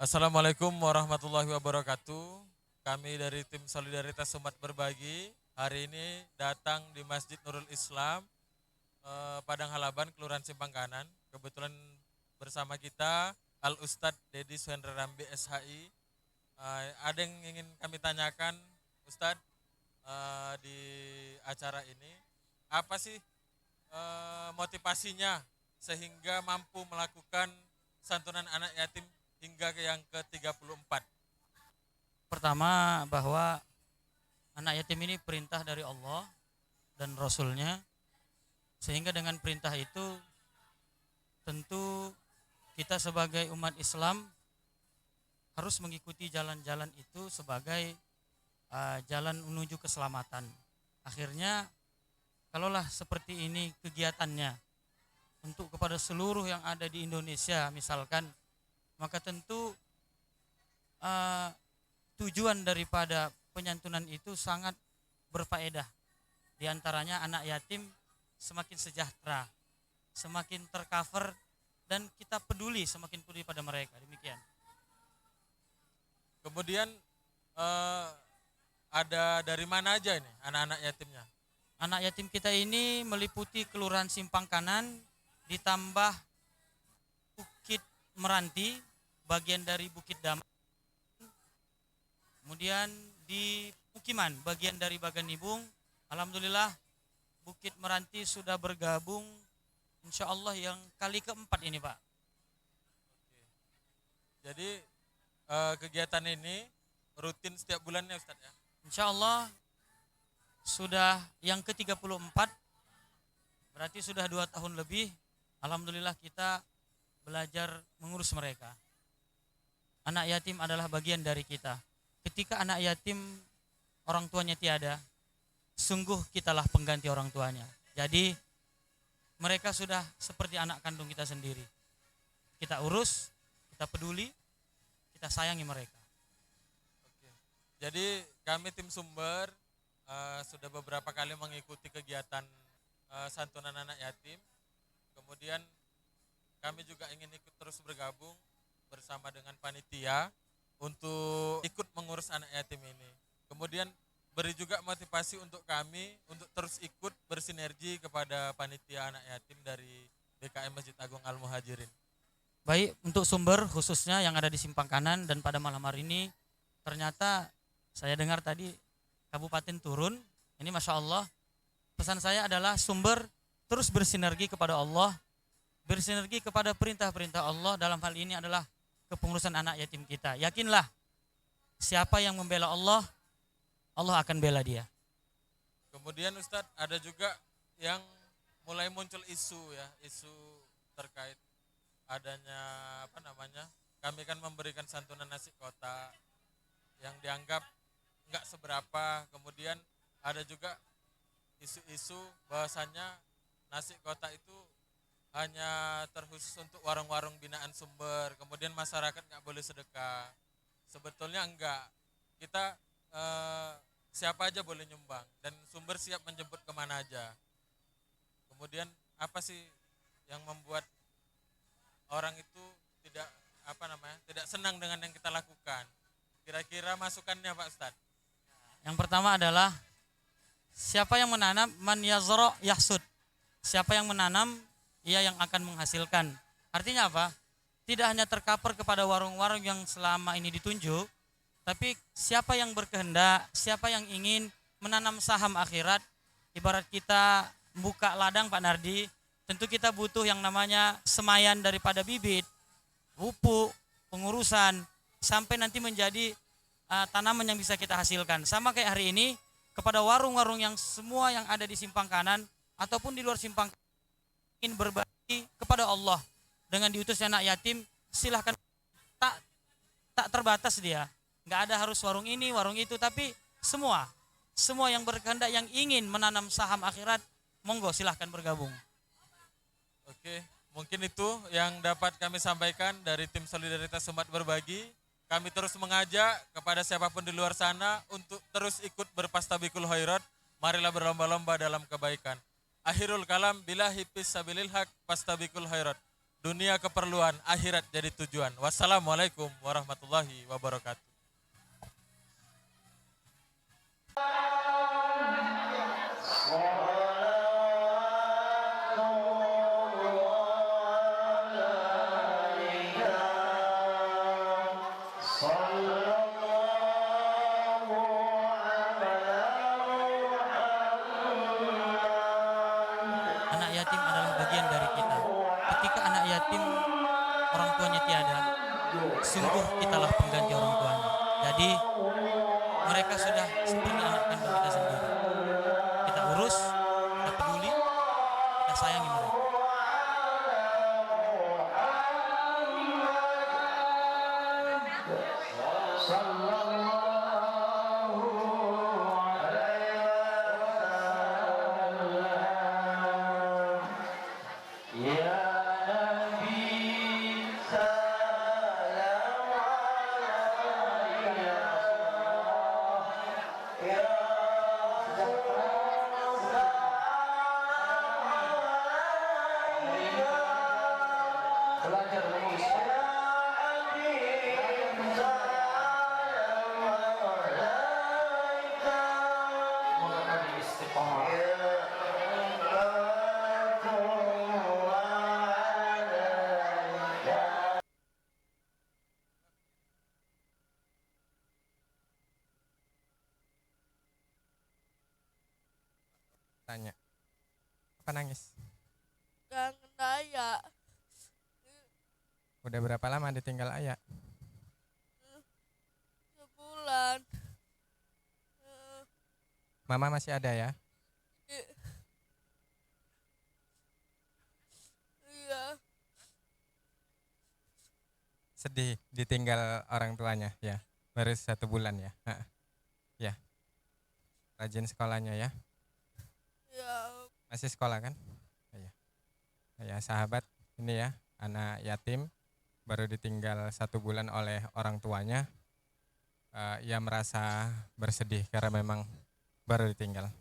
Assalamualaikum warahmatullahi wabarakatuh. Kami dari tim Solidaritas Umat Berbagi hari ini datang di Masjid Nurul Islam, Padang Halaban, Kelurahan Simpang Kanan. Kebetulan bersama kita Al Ustadz Dedi Suhendra Rambi SHI. Ada yang ingin kami tanyakan, Ustadz, di acara ini. Apa sih motivasinya sehingga mampu melakukan santunan anak yatim hingga ke yang ke-34? Pertama bahwa anak yatim ini perintah dari Allah dan Rasulnya, sehingga dengan perintah itu tentu kita sebagai umat Islam harus mengikuti jalan-jalan itu sebagai jalan menuju keselamatan. Akhirnya kalaulah seperti ini kegiatannya untuk kepada seluruh yang ada di Indonesia misalkan, maka tentu uh, tujuan daripada penyantunan itu sangat berfaedah. Di antaranya anak yatim semakin sejahtera, semakin tercover, dan kita peduli, semakin peduli pada mereka. Demikian. Kemudian eh, ada dari mana aja ini anak-anak yatimnya? Anak yatim kita ini meliputi Kelurahan Simpang Kanan, ditambah Bukit Meranti, bagian dari Bukit Damai, kemudian di Mukiman, bagian dari Baganibung. Alhamdulillah Bukit Meranti sudah bergabung, insya Allah yang kali keempat ini Pak. Jadi kegiatan ini rutin setiap bulannya Ustadz ya? Insya Allah sudah yang ke-34, berarti sudah 2 tahun lebih. Alhamdulillah kita belajar mengurus mereka. Anak yatim adalah bagian dari kita. Ketika anak yatim orang tuanya tiada, sungguh kitalah pengganti orang tuanya. Jadi mereka sudah seperti anak kandung kita sendiri. Kita urus, kita peduli, kita sayangi mereka. Oke. Jadi kami tim Sumber sudah beberapa kali mengikuti kegiatan santunan anak yatim. Kemudian kami juga ingin ikut terus bergabung bersama dengan panitia untuk ikut mengurus anak yatim ini. Kemudian beri juga motivasi untuk kami untuk terus ikut bersinergi kepada panitia anak yatim dari BKM Masjid Agung Al Muhajirin. Baik, untuk Sumber khususnya yang ada di Simpang Kanan, dan pada malam hari ini ternyata saya dengar tadi Kabupaten turun. Ini Masya Allah. Pesan saya adalah Sumber terus bersinergi kepada Allah, bersinergi kepada perintah-perintah Allah. Dalam hal ini adalah kepengurusan anak yatim kita. Yakinlah, siapa yang membela Allah, Allah akan bela dia. Kemudian Ustadz ada juga yang mulai muncul isu ya, isu terkait adanya kami kan memberikan santunan nasi kotak yang dianggap nggak seberapa. Kemudian ada juga isu-isu bahwasannya nasi kotak itu hanya terkhusus untuk warung-warung binaan Sumber, kemudian masyarakat nggak boleh sedekah. Sebetulnya enggak, kita siapa aja boleh nyumbang dan Sumber siap menjemput kemana aja. Kemudian apa sih yang membuat orang itu tidak tidak senang dengan yang kita lakukan? Kira-kira masukannya Pak Ustadz? Yang pertama adalah siapa yang menanam, man yazra yahsud. Siapa yang menanam, ia yang akan menghasilkan. Artinya apa? Tidak hanya tercover kepada warung-warung yang selama ini ditunjuk, tapi siapa yang berkehendak, siapa yang ingin menanam saham akhirat. Ibarat kita buka ladang Pak Nardi, tentu kita butuh yang namanya semayan daripada bibit, pupuk, pengurusan, sampai nanti menjadi tanaman yang bisa kita hasilkan. Sama kayak hari ini, kepada warung-warung yang semua yang ada di Simpang Kanan ataupun di luar Simpang Kanan, ingin berbagi kepada Allah dengan diutusnya anak yatim, silahkan. Tak tak terbatas dia, nggak ada harus warung ini, warung itu, tapi semua yang berkehendak, yang ingin menanam saham akhirat, monggo silahkan bergabung. Oke, mungkin itu yang dapat kami sampaikan dari tim Solidaritas Umat Berbagi. Kami terus mengajak kepada siapapun di luar sana untuk terus ikut berpastabikul khairat. Marilah berlomba-lomba dalam kebaikan. Akhirul kalam billahi fis sabilil haq pastabikul khairat. dunia keperluan, akhirat jadi tujuan. Wassalamualaikum warahmatullahi wabarakatuh. Anak yatim adalah bagian dari kita. Ketika anak yatim orang tuanya tiada, sungguh kitalah pengganti orang tuanya. Jadi mereka sudah seperti anak kandung kita sendiri. Kita urus, kita peduli, kita sayangi mereka. Tanya, apa nangis? Kangen ayah. Udah berapa lama ditinggal ayah? Sebulan. Mama masih ada ya? Iya. Sedih ditinggal orang tuanya ya? Baru 1 bulan ya? Ya. Rajin sekolahnya ya? Ya. Masih sekolah kan? Iya. Ya sahabat, ini ya anak yatim baru ditinggal 1 bulan oleh orang tuanya. Ia merasa bersedih karena memang baru ditinggal.